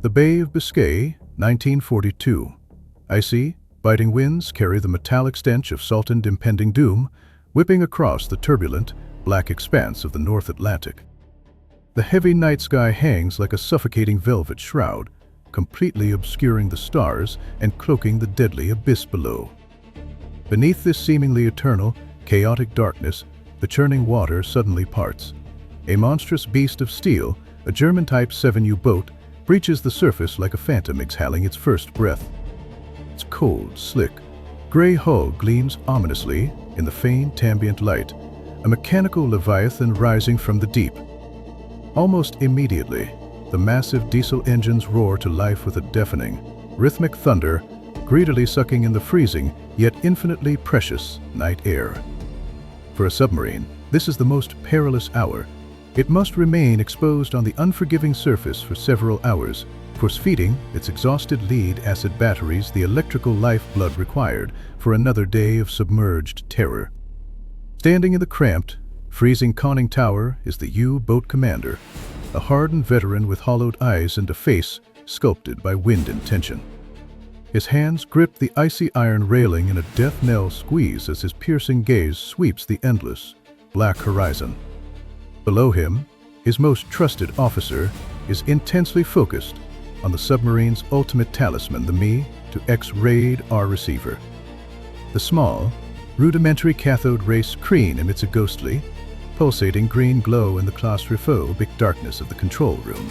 The Bay of Biscay, 1942. Icy, biting winds carry the metallic stench of Sultan's impending doom, whipping across the turbulent, black expanse of the North Atlantic. The heavy night sky hangs like a suffocating velvet shroud, completely obscuring the stars and cloaking the deadly abyss below. Beneath this seemingly eternal, chaotic darkness, the churning water suddenly parts. A monstrous beast of steel, a German Type 7 U-boat, breaches the surface like a phantom exhaling its first breath. Its cold, slick, gray hull gleams ominously in the faint ambient light, a mechanical leviathan rising from the deep. Almost immediately, the massive diesel engines roar to life with a deafening, rhythmic thunder, greedily sucking in the freezing, yet infinitely precious, night air. For a submarine, this is the most perilous hour. It must remain exposed on the unforgiving surface for several hours, force-feeding its exhausted lead-acid batteries the electrical lifeblood required for another day of submerged terror. Standing in the cramped, freezing conning tower is the U-boat commander, a hardened veteran with hollowed eyes and a face sculpted by wind and tension. His hands grip the icy iron railing in a death knell squeeze as his piercing gaze sweeps the endless, black horizon. Below him, his most trusted officer is intensely focused on the submarine's ultimate talisman, the Me-to-X radar receiver. The small, rudimentary cathode ray screen emits a ghostly, pulsating green glow in the claustrophobic darkness of the control room.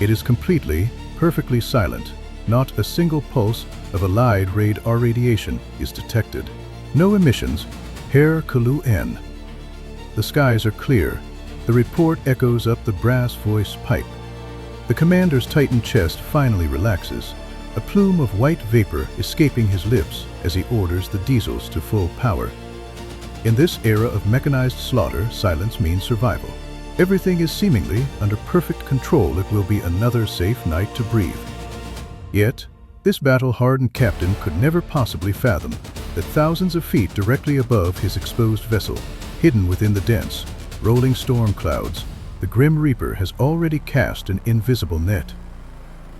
It is completely, perfectly silent. Not a single pulse of allied radar radiation is detected. No emissions, Herr Kulu-N. The skies are clear. The report echoes up the brass voice pipe. The commander's tightened chest finally relaxes, a plume of white vapor escaping his lips as he orders the diesels to full power. In this era of mechanized slaughter, silence means survival. Everything is seemingly under perfect control. It will be another safe night to breathe. Yet, this battle-hardened captain could never possibly fathom that thousands of feet directly above his exposed vessel, hidden within the dense, rolling storm clouds, the Grim Reaper has already cast an invisible net.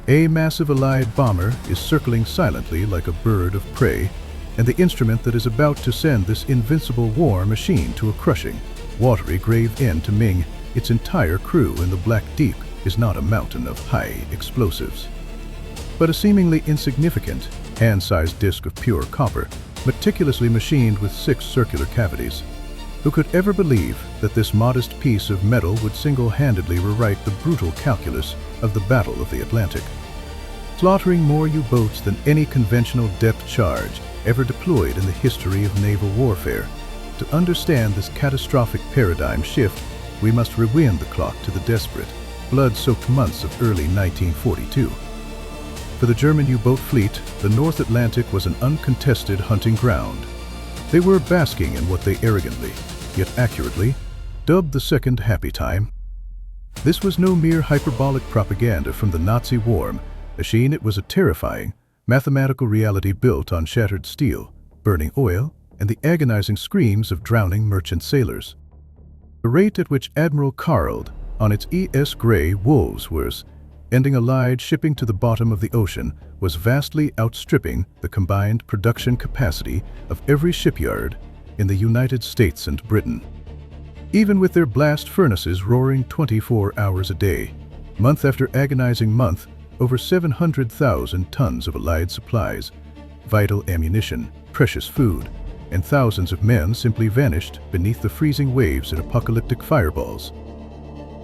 A massive Allied bomber is circling silently like a bird of prey, and the instrument that is about to send this invincible war machine to a crushing, watery grave end to Ming its entire crew in the black deep is not a mountain of high explosives, but a seemingly insignificant, hand-sized disc of pure copper, meticulously machined with 6 circular cavities. Who could ever believe that this modest piece of metal would single-handedly rewrite the brutal calculus of the Battle of the Atlantic, slaughtering more U-boats than any conventional depth charge ever deployed in the history of naval warfare? To understand this catastrophic paradigm shift, we must rewind the clock to the desperate, blood-soaked months of early 1942. For the German U-boat fleet, the North Atlantic was an uncontested hunting ground. They were basking in what they arrogantly, yet accurately, dubbed the Second Happy Time. This was no mere hyperbolic propaganda from the Nazi war machine. It was a terrifying, mathematical reality built on shattered steel, burning oil, and the agonizing screams of drowning merchant sailors. The rate at which Admiral Karl, on its ES Grey Wolves, was ending Allied shipping to the bottom of the ocean was vastly outstripping the combined production capacity of every shipyard in the United States and Britain. Even with their blast furnaces roaring 24 hours a day, month after agonizing month, over 700,000 tons of Allied supplies, vital ammunition, precious food, and thousands of men simply vanished beneath the freezing waves in apocalyptic fireballs.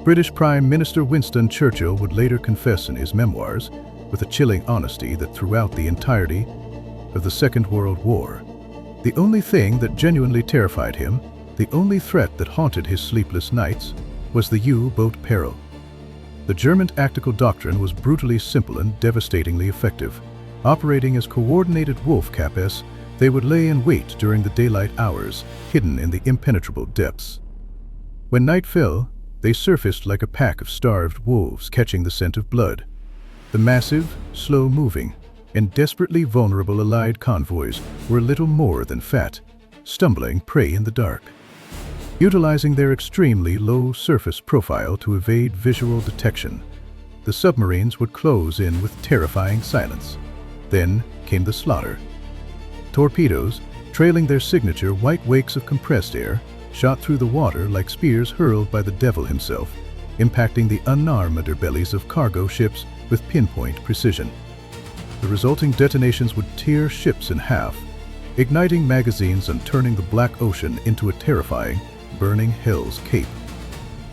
British Prime Minister Winston Churchill would later confess in his memoirs, with a chilling honesty, that throughout the entirety of the Second World War, the only thing that genuinely terrified him, the only threat that haunted his sleepless nights, was the U-boat peril. The German tactical doctrine was brutally simple and devastatingly effective. Operating as coordinated wolf caps, they would lay in wait during the daylight hours, hidden in the impenetrable depths. When night fell, they surfaced like a pack of starved wolves catching the scent of blood. The massive, slow-moving, and desperately vulnerable Allied convoys were little more than fat, stumbling prey in the dark. Utilizing their extremely low surface profile to evade visual detection, the the submarines would close in with terrifying silence. Then came the slaughter. Torpedoes, trailing their signature white wakes of compressed air, shot through the water like spears hurled by the devil himself, impacting the unarmed underbellies of cargo ships with pinpoint precision. The resulting detonations would tear ships in half, igniting magazines and turning the Black Ocean into a terrifying, burning Hell's Cape.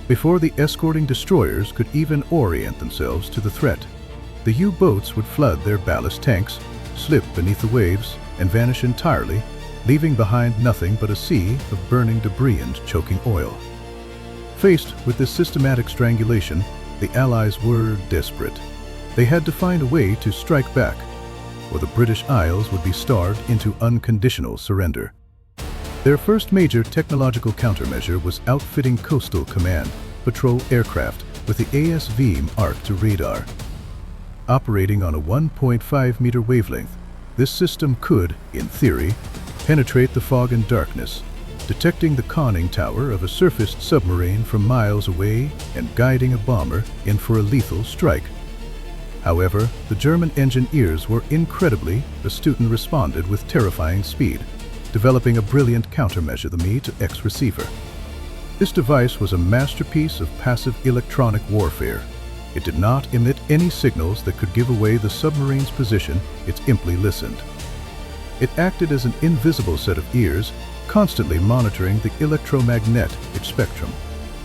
Before the escorting destroyers could even orient themselves to the threat, the U-boats would flood their ballast tanks, slip beneath the waves, and vanish entirely, leaving behind nothing but a sea of burning debris and choking oil. Faced with this systematic strangulation, the Allies were desperate. They had to find a way to strike back, or the British Isles would be starved into unconditional surrender. Their first major technological countermeasure was outfitting Coastal Command patrol aircraft with the ASV Arc to radar. Operating on a 1.5-meter wavelength, this system could, in theory, penetrate the fog and darkness, detecting the conning tower of a surfaced submarine from miles away and guiding a bomber in for a lethal strike. However, the German engineers were incredibly astute and responded with terrifying speed, developing a brilliant countermeasure, the Me-to-X receiver. This device was a masterpiece of passive electronic warfare. It did not emit any signals that could give away the submarine's position, it simply listened. It acted as an invisible set of ears, constantly monitoring the electromagnetic spectrum.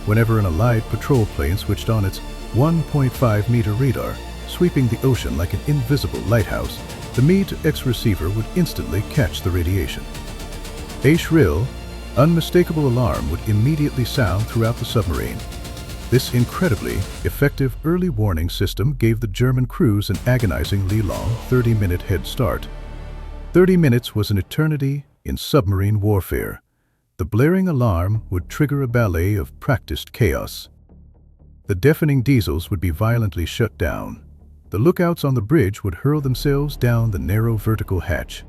Whenever an Allied patrol plane switched on its 1.5-meter radar, sweeping the ocean like an invisible lighthouse, the Me-to-X receiver would instantly catch the radiation. A shrill, unmistakable alarm would immediately sound throughout the submarine. This incredibly effective early warning system gave the German crews an agonizingly long 30-minute head start. 30 minutes was an eternity in submarine warfare. The blaring alarm would trigger a ballet of practiced chaos. The deafening diesels would be violently shut down. The lookouts on the bridge would hurl themselves down the narrow vertical hatch.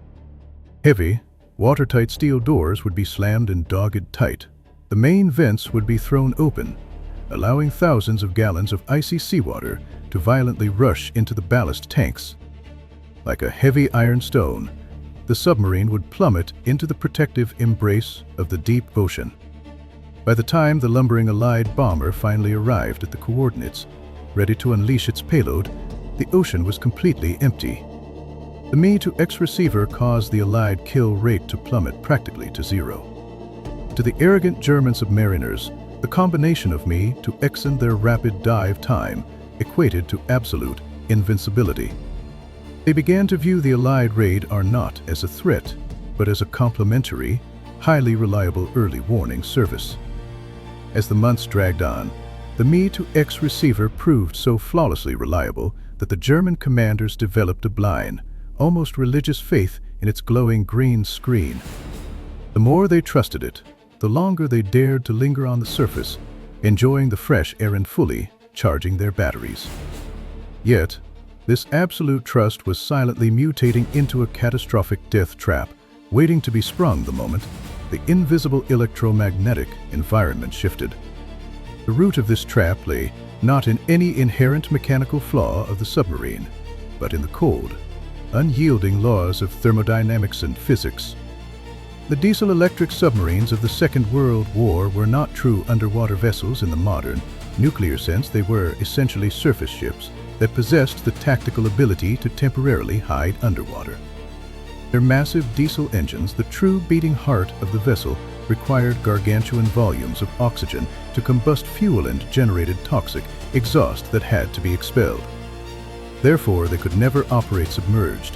Heavy, watertight steel doors would be slammed in dogged tight. The main vents would be thrown open, allowing thousands of gallons of icy seawater to violently rush into the ballast tanks. Like a heavy iron stone, the submarine would plummet into the protective embrace of the deep ocean. By the time the lumbering Allied bomber finally arrived at the coordinates, ready to unleash its payload, the ocean was completely empty. The Me-to-X receiver caused the Allied kill rate to plummet practically to zero. To the arrogant German submariners, the combination of Me-to-X and their rapid dive time equated to absolute invincibility. They began to view the Allied radar not as a threat, but as a complementary, highly reliable early warning service. As the months dragged on, the Me-to-X receiver proved so flawlessly reliable that the German commanders developed a blind, almost religious faith in its glowing green screen. The more they trusted it, the longer they dared to linger on the surface, enjoying the fresh air and fully charging their batteries. Yet, this absolute trust was silently mutating into a catastrophic death trap, waiting to be sprung the moment the invisible electromagnetic environment shifted. The root of this trap lay not in any inherent mechanical flaw of the submarine, but in the cold, unyielding laws of thermodynamics and physics. The diesel-electric submarines of the Second World War were not true underwater vessels in the modern, nuclear sense. They were essentially surface ships that possessed the tactical ability to temporarily hide underwater. Their massive diesel engines, the true beating heart of the vessel, required gargantuan volumes of oxygen to combust fuel and generated toxic exhaust that had to be expelled. Therefore, they could never operate submerged.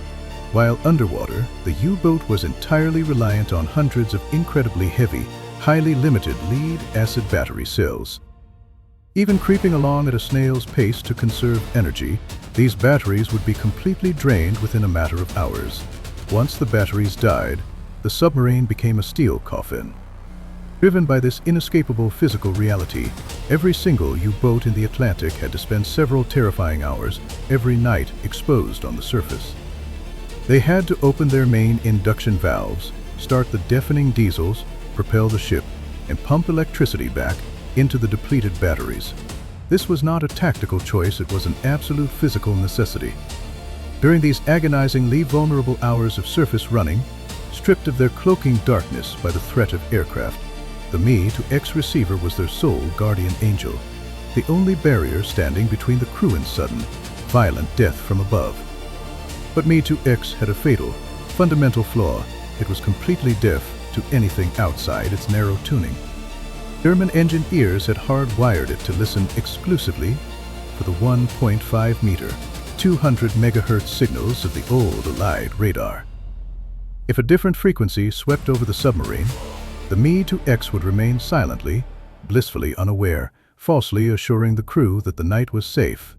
While underwater, the U-boat was entirely reliant on hundreds of incredibly heavy, highly limited lead-acid battery cells. Even creeping along at a snail's pace to conserve energy, these batteries would be completely drained within a matter of hours. Once the batteries died, the submarine became a steel coffin. Driven by this inescapable physical reality, every single U-boat in the Atlantic had to spend several terrifying hours every night exposed on the surface. They had to open their main induction valves, start the deafening diesels, propel the ship, and pump electricity back into the depleted batteries. This was not a tactical choice, it was an absolute physical necessity. During these agonizingly vulnerable hours of surface running, stripped of their cloaking darkness by the threat of aircraft, the Me-to-X receiver was their sole guardian angel, the only barrier standing between the crew and sudden, violent death from above. But Me-to-X had a fatal, fundamental flaw. It was completely deaf to anything outside its narrow tuning. German engine ears had hardwired it to listen exclusively for the 1.5-meter, 200 megahertz signals of the old Allied radar. If a different frequency swept over the submarine, the Me-to-X would remain silently, blissfully unaware, falsely assuring the crew that the night was safe.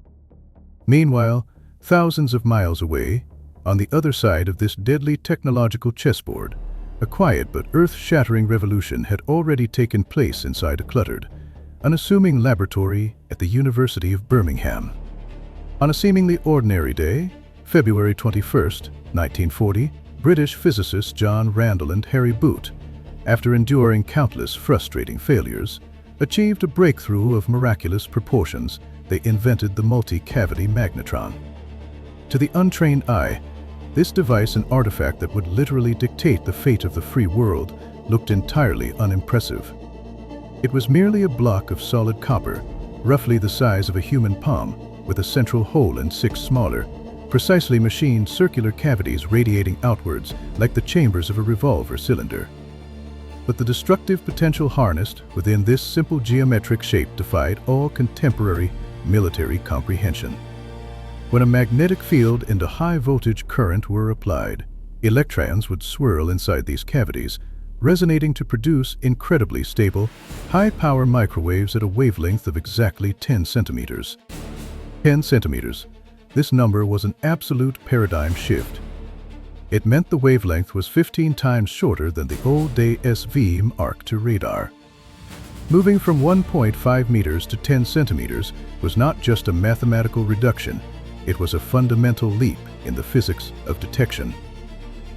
Meanwhile, thousands of miles away, on the other side of this deadly technological chessboard, a quiet but earth-shattering revolution had already taken place inside a cluttered, unassuming laboratory at the University of Birmingham. On a seemingly ordinary day, February 21st, 1940, British physicists John Randall and Harry Boot, after enduring countless frustrating failures, achieved a breakthrough of miraculous proportions. They invented the multi-cavity magnetron. To the untrained eye, this device, an artifact that would literally dictate the fate of the free world, looked entirely unimpressive. It was merely a block of solid copper, roughly the size of a human palm, with a central hole and 6 smaller, precisely machined circular cavities radiating outwards like the chambers of a revolver cylinder. But the destructive potential harnessed within this simple geometric shape defied all contemporary military comprehension. When a magnetic field and a high-voltage current were applied, electrons would swirl inside these cavities, resonating to produce incredibly stable, high-power microwaves at a wavelength of exactly 10 centimeters. 10 centimeters. This number was an absolute paradigm shift. It meant the wavelength was 15 times shorter than the old-day SVM arc to radar. Moving from 1.5 meters to 10 centimeters was not just a mathematical reduction, it was a fundamental leap in the physics of detection.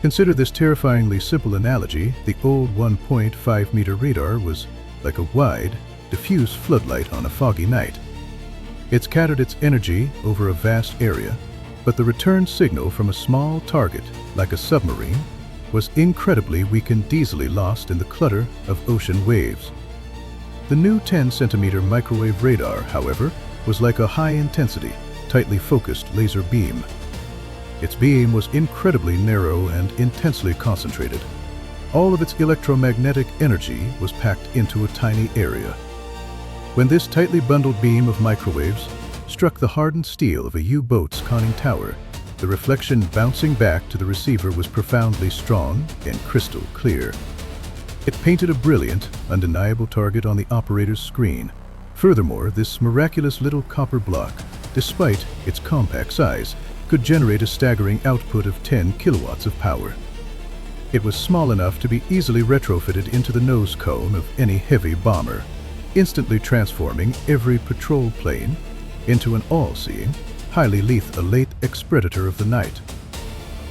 Consider this terrifyingly simple analogy. The old 1.5-meter radar was like a wide, diffuse floodlight on a foggy night. It scattered its energy over a vast area, but the return signal from a small target, like a submarine, was incredibly weak and easily lost in the clutter of ocean waves. The new 10-centimeter microwave radar, however, was like a high-intensity, tightly focused laser beam. Its beam was incredibly narrow and intensely concentrated. All of its electromagnetic energy was packed into a tiny area. When this tightly bundled beam of microwaves struck the hardened steel of a U-boat's conning tower, the reflection bouncing back to the receiver was profoundly strong and crystal clear. It painted a brilliant, undeniable target on the operator's screen. Furthermore, this miraculous little copper block, despite its compact size, could generate a staggering output of 10 kilowatts of power. It was small enough to be easily retrofitted into the nose cone of any heavy bomber, instantly transforming every patrol plane into an all-seeing, highly lethal elite ex-predator of the night.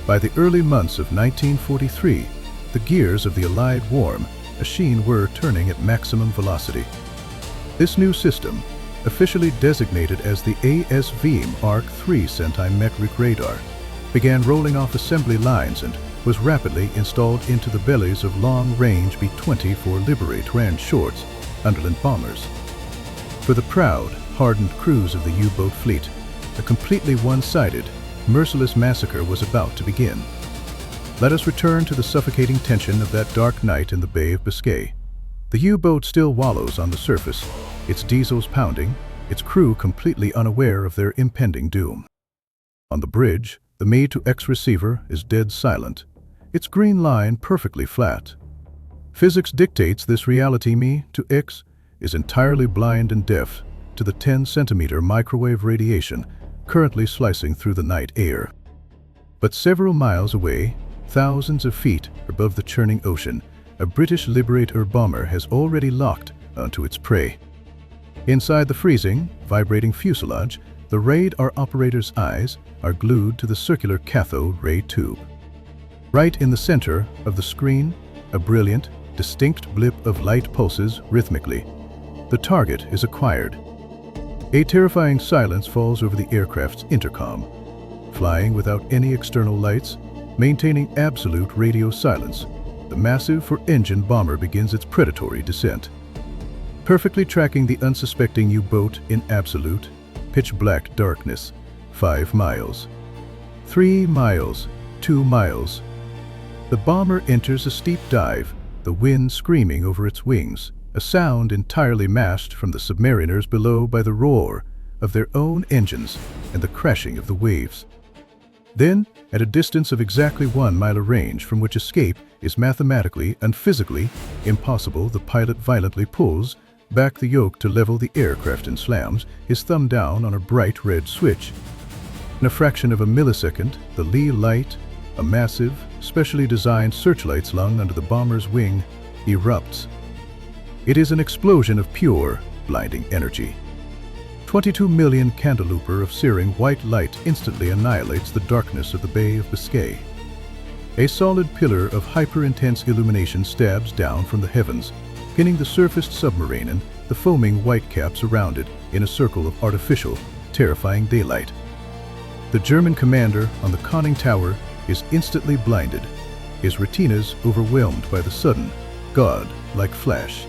By the early months of 1943, the gears of the Allied war machine were turning at maximum velocity. This new system, officially designated as the ASVM Arc 3 centimetric radar, began rolling off assembly lines and was rapidly installed into the bellies of long-range B-24 Liberator Shorts underland bombers. For the proud, hardened crews of the U-boat fleet, a completely one-sided, merciless massacre was about to begin. Let us return to the suffocating tension of that dark night in the Bay of Biscay. The U-boat still wallows on the surface, its diesels pounding, its crew completely unaware of their impending doom. On the bridge, the Me-to-X receiver is dead silent, its green line perfectly flat. Physics dictates this reality. Me-to-X is entirely blind and deaf to the 10-centimeter microwave radiation currently slicing through the night air. But several miles away, thousands of feet above the churning ocean, a British Liberator bomber has already locked onto its prey. Inside the freezing, vibrating fuselage, the radar operator's eyes are glued to the circular cathode ray tube. Right in the center of the screen, a brilliant, distinct blip of light pulses rhythmically. The target is acquired. A terrifying silence falls over the aircraft's intercom. Flying without any external lights, maintaining absolute radio silence, the massive four-engine bomber begins its predatory descent. Perfectly tracking the unsuspecting U-boat in absolute, pitch-black darkness. 5 miles. 3 miles. 2 miles. The bomber enters a steep dive, the wind screaming over its wings, a sound entirely masked from the submariners below by the roar of their own engines and the crashing of the waves. Then, at a distance of exactly 1 mile range from which escape is mathematically and physically impossible, the pilot violently pulls back the yoke to level the aircraft and slams his thumb down on a bright red switch. In a fraction of a millisecond, the lee light, a massive, specially designed searchlight slung under the bomber's wing, erupts. It is an explosion of pure, blinding energy. 22 million candelabra of searing white light instantly annihilates the darkness of the Bay of Biscay. A solid pillar of hyper-intense illumination stabs down from the heavens, pinning the surfaced submarine and the foaming whitecaps around it in a circle of artificial, terrifying daylight. The German commander on the conning tower is instantly blinded, his retinas overwhelmed by the sudden, god-like flash.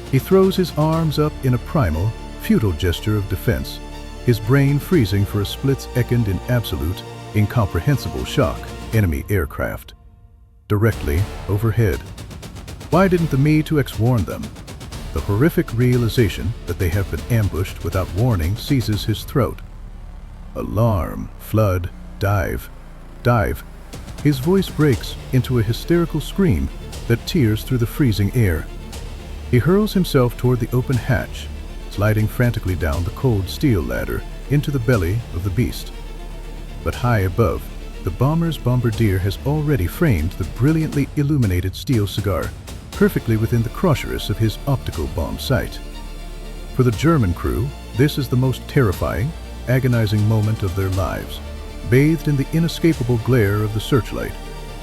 He throws his arms up in a primal, futile gesture of defense, his brain freezing for a split-second in absolute, incomprehensible shock. Enemy aircraft. Directly overhead. Why didn't the Me-2X warn them? The horrific realization that they have been ambushed without warning seizes his throat. Alarm, flood, dive, dive. His voice breaks into a hysterical scream that tears through the freezing air. He hurls himself toward the open hatch, sliding frantically down the cold steel ladder into the belly of the beast. But high above, the bomber's bombardier has already framed the brilliantly illuminated steel cigar, perfectly within the crosshairs of his optical bomb sight. For the German crew, this is the most terrifying, agonizing moment of their lives. Bathed in the inescapable glare of the searchlight,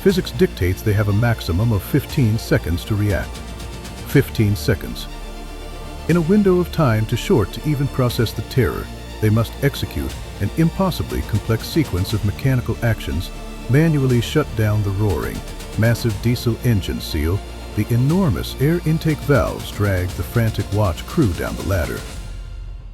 physics dictates they have a maximum of 15 seconds to react. 15 seconds. In a window of time too short to even process the terror, they must execute an impossibly complex sequence of mechanical actions, manually shut down the roaring, massive diesel engine seal, the enormous air intake valves drag the frantic watch crew down the ladder.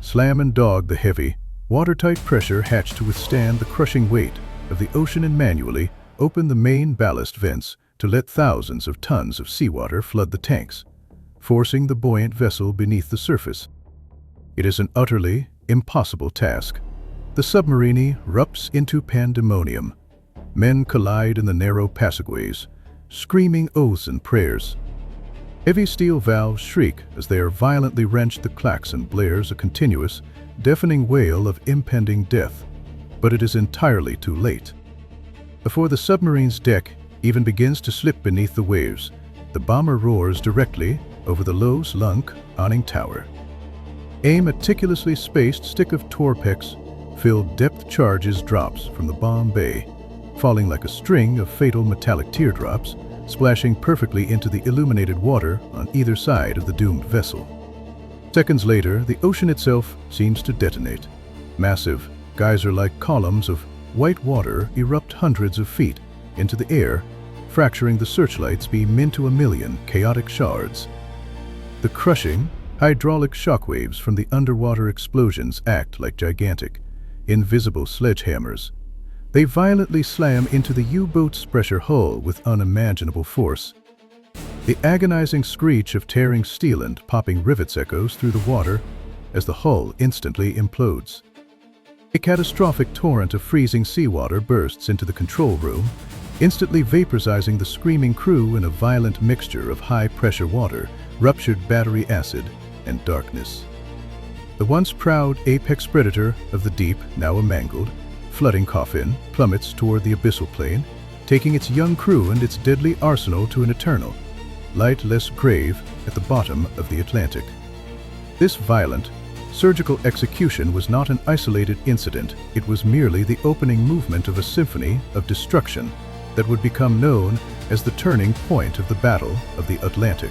Slam and dog the heavy, watertight pressure hatch to withstand the crushing weight of the ocean and manually open the main ballast vents to let thousands of tons of seawater flood the tanks, forcing the buoyant vessel beneath the surface. It is an utterly impossible task. The submarine erupts into pandemonium. Men collide in the narrow passageways, screaming oaths and prayers. Heavy steel valves shriek as they are violently wrenched. The klaxon blares a continuous, deafening wail of impending death, but it is entirely too late. Before the submarine's deck even begins to slip beneath the waves, the bomber roars directly over the low-slung awning tower. A meticulously spaced stick of Torpex-filled depth charges drops from the bomb bay, falling like a string of fatal metallic teardrops, splashing perfectly into the illuminated water on either side of the doomed vessel. Seconds later, the ocean itself seems to detonate. Massive, geyser-like columns of white water erupt hundreds of feet into the air, fracturing the searchlight's beam into a million chaotic shards. The crushing, hydraulic shockwaves from the underwater explosions act like gigantic, invisible sledgehammers. They violently slam into the U-boat's pressure hull with unimaginable force. The agonizing screech of tearing steel and popping rivets echoes through the water as the hull instantly implodes. A catastrophic torrent of freezing seawater bursts into the control room, instantly vaporizing the screaming crew in a violent mixture of high-pressure water, ruptured battery acid, and darkness. The once proud apex predator of the deep, now a mangled, flooding coffin, plummets toward the abyssal plain, taking its young crew and its deadly arsenal to an eternal, lightless grave at the bottom of the Atlantic. This violent, surgical execution was not an isolated incident. It was merely the opening movement of a symphony of destruction that would become known as the turning point of the Battle of the Atlantic.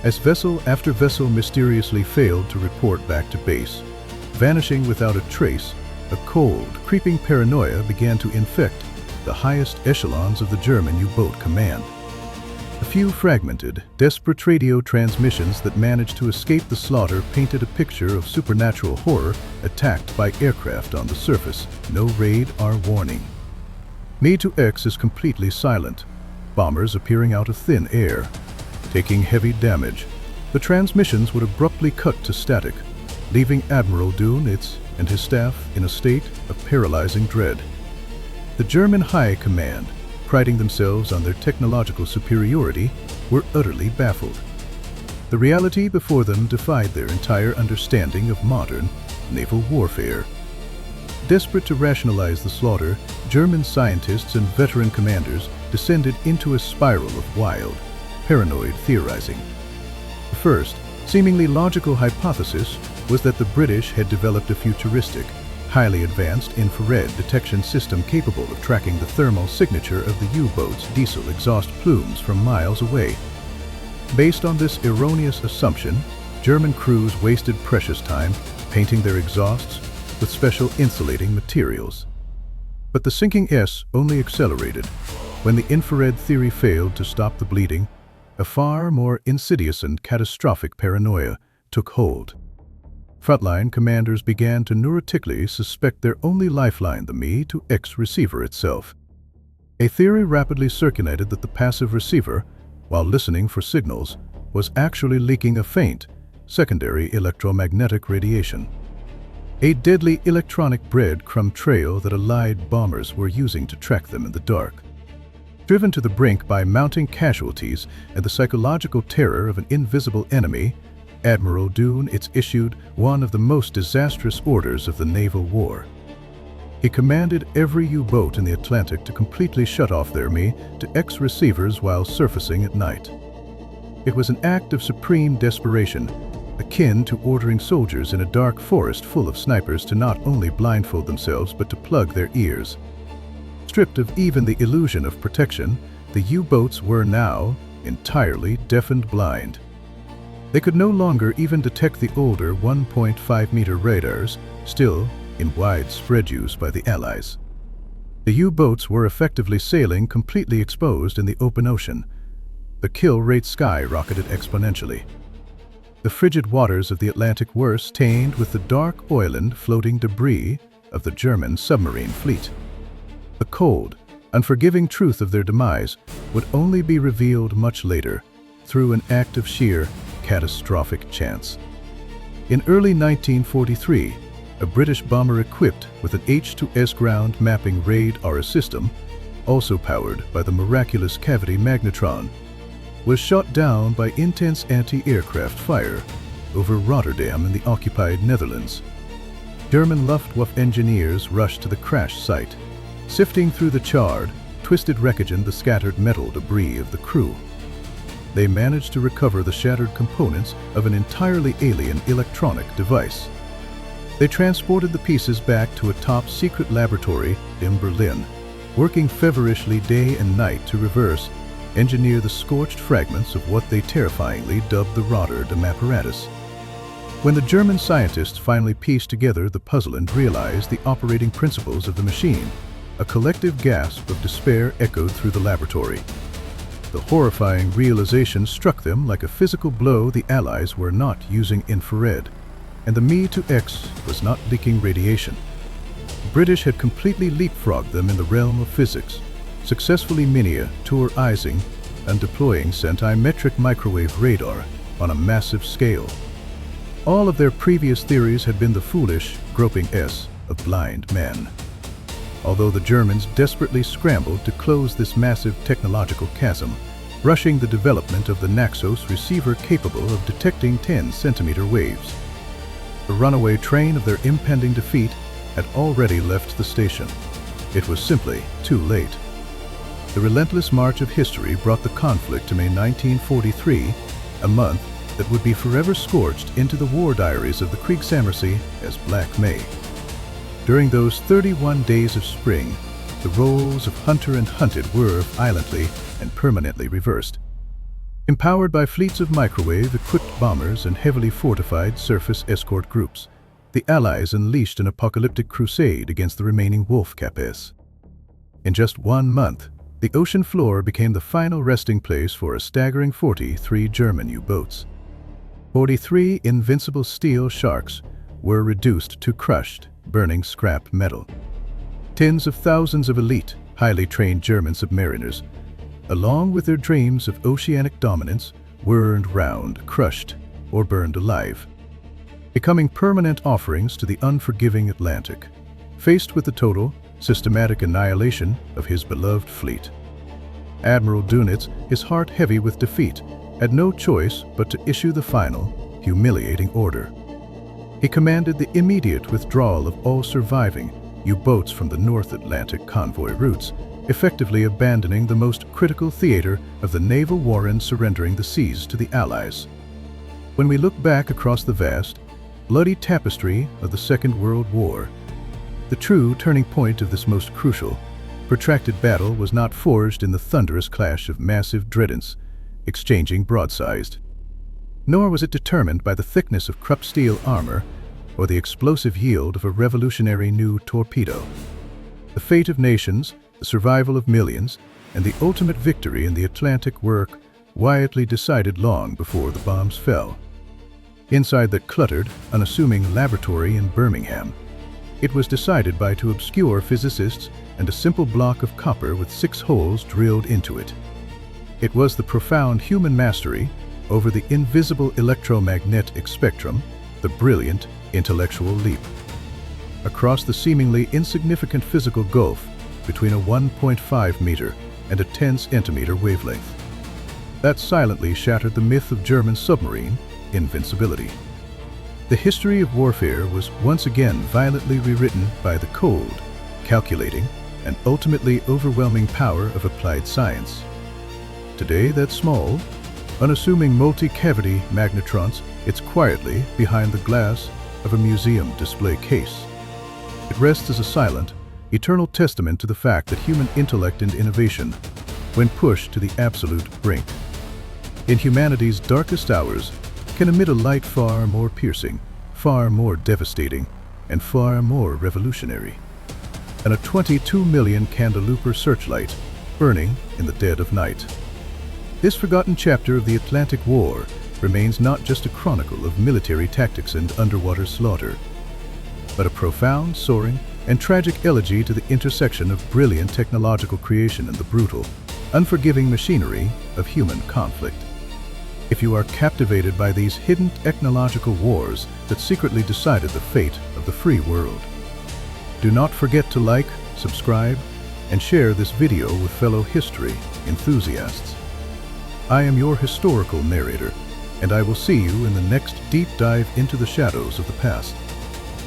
As vessel after vessel mysteriously failed to report back to base, Vanishing without a trace, a cold, creeping paranoia began to infect the highest echelons of the German U-boat command. A few fragmented, desperate radio transmissions that managed to escape the slaughter painted a picture of supernatural horror attacked by aircraft on the surface. No radar warning. Me-to-X is completely silent, bombers appearing out of thin air. Taking heavy damage, the transmissions would abruptly cut to static, leaving Admiral Dönitz and his staff in a state of paralyzing dread. The German High Command, priding themselves on their technological superiority, were utterly baffled. The reality before them defied their entire understanding of modern naval warfare. Desperate to rationalize the slaughter, German scientists and veteran commanders descended into a spiral of wild, paranoid theorizing. The first, seemingly logical hypothesis was that the British had developed a futuristic, highly advanced infrared detection system capable of tracking the thermal signature of the U-boat's diesel exhaust plumes from miles away. Based on this erroneous assumption, German crews wasted precious time painting their exhausts with special insulating materials. But the sinking S only accelerated. When the infrared theory failed to stop the bleeding, a far more insidious and catastrophic paranoia took hold. Frontline commanders began to neurotically suspect their only lifeline, the Me-to-X receiver itself. A theory rapidly circulated that the passive receiver, while listening for signals, was actually leaking a faint, secondary electromagnetic radiation. A deadly electronic breadcrumb trail that Allied bombers were using to track them in the dark. Driven to the brink by mounting casualties and the psychological terror of an invisible enemy, Admiral Dönitz issued one of the most disastrous orders of the naval war. He commanded every U-boat in the Atlantic to completely shut off their Me-to-X receivers while surfacing at night. It was an act of supreme desperation, akin to ordering soldiers in a dark forest full of snipers to not only blindfold themselves but to plug their ears. Stripped of even the illusion of protection, the U-boats were now entirely deaf and blind. They could no longer even detect the older 1.5-meter radars, still in widespread use by the Allies. The U-boats were effectively sailing completely exposed in the open ocean. The kill rate skyrocketed exponentially. The frigid waters of the Atlantic were stained with the dark oil and floating debris of the German submarine fleet. The cold, unforgiving truth of their demise would only be revealed much later, through an act of sheer, catastrophic chance. In early 1943, a British bomber equipped with an H-2S ground mapping radar system, also powered by the miraculous cavity magnetron, was shot down by intense anti-aircraft fire over Rotterdam in the occupied Netherlands. German Luftwaffe engineers rushed to the crash site, sifting through the charred, twisted wreckage and the scattered metal debris of the crew. They managed to recover the shattered components of an entirely alien electronic device. They transported the pieces back to a top-secret laboratory in Berlin, working feverishly day and night to engineer the scorched fragments of what they terrifyingly dubbed the Rotterdam apparatus. When the German scientists finally pieced together the puzzle and realized the operating principles of the machine, a collective gasp of despair echoed through the laboratory. The horrifying realization struck them like a physical blow. The Allies were not using infrared, and the Me-to-X was not leaking radiation. The British had completely leapfrogged them in the realm of physics, successfully miniaturizing and deploying centimetric microwave radar on a massive scale. All of their previous theories had been the foolish, groping S of blind men. Although the Germans desperately scrambled to close this massive technological chasm, rushing the development of the Naxos receiver capable of detecting 10-centimeter waves. The runaway train of their impending defeat had already left the station. It was simply too late. The relentless march of history brought the conflict to May 1943, a month that would be forever scorched into the war diaries of the Kriegssammersee as Black May. During those 31 days of spring, the roles of hunter and hunted were violently and permanently reversed. Empowered by fleets of microwave-equipped bombers and heavily fortified surface escort groups, the Allies unleashed an apocalyptic crusade against the remaining wolf capes. In just 1 month, the ocean floor became the final resting place for a staggering 43 German U-boats. 43 invincible steel sharks were reduced to crushed, burning scrap metal. Tens of thousands of elite, highly trained German submariners, along with their dreams of oceanic dominance, whirled round, crushed, or burned alive, becoming permanent offerings to the unforgiving Atlantic, faced with the total, systematic annihilation of his beloved fleet. Admiral Dönitz, his heart heavy with defeat, had no choice but to issue the final, humiliating order. He commanded the immediate withdrawal of all surviving U-boats from the North Atlantic convoy routes, effectively abandoning the most critical theater of the naval war and surrendering the seas to the Allies. When we look back across the vast, bloody tapestry of the Second World War, the true turning point of this most crucial, protracted battle was not forged in the thunderous clash of massive dreadnoughts exchanging broadsides, nor was it determined by the thickness of Krupp steel armor or the explosive yield of a revolutionary new torpedo. The fate of nations, the survival of millions, and the ultimate victory in the Atlantic were quietly decided long before the bombs fell. Inside that cluttered, unassuming laboratory in Birmingham, it was decided by 2 obscure physicists and a simple block of copper with 6 holes drilled into it. It was the profound human mastery over the invisible electromagnetic spectrum, the brilliant intellectual leap. Across the seemingly insignificant physical gulf between a 1.5 meter and a 10 centimeter wavelength, that silently shattered the myth of German submarine invincibility. The history of warfare was once again violently rewritten by the cold, calculating, and ultimately overwhelming power of applied science. Today, that small, unassuming multi-cavity magnetron sits quietly behind the glass of a museum display case. It rests as a silent, eternal testament to the fact that human intellect and innovation, when pushed to the absolute brink, in humanity's darkest hours, can emit a light far more piercing, far more devastating, and far more revolutionary than a 22 million candle searchlight burning in the dead of night. This forgotten chapter of the Atlantic War remains not just a chronicle of military tactics and underwater slaughter, but a profound, soaring, and tragic elegy to the intersection of brilliant technological creation and the brutal, unforgiving machinery of human conflict. If you are captivated by these hidden technological wars that secretly decided the fate of the free world, do not forget to like, subscribe, and share this video with fellow history enthusiasts. I am your historical narrator, and I will see you in the next deep dive into the shadows of the past.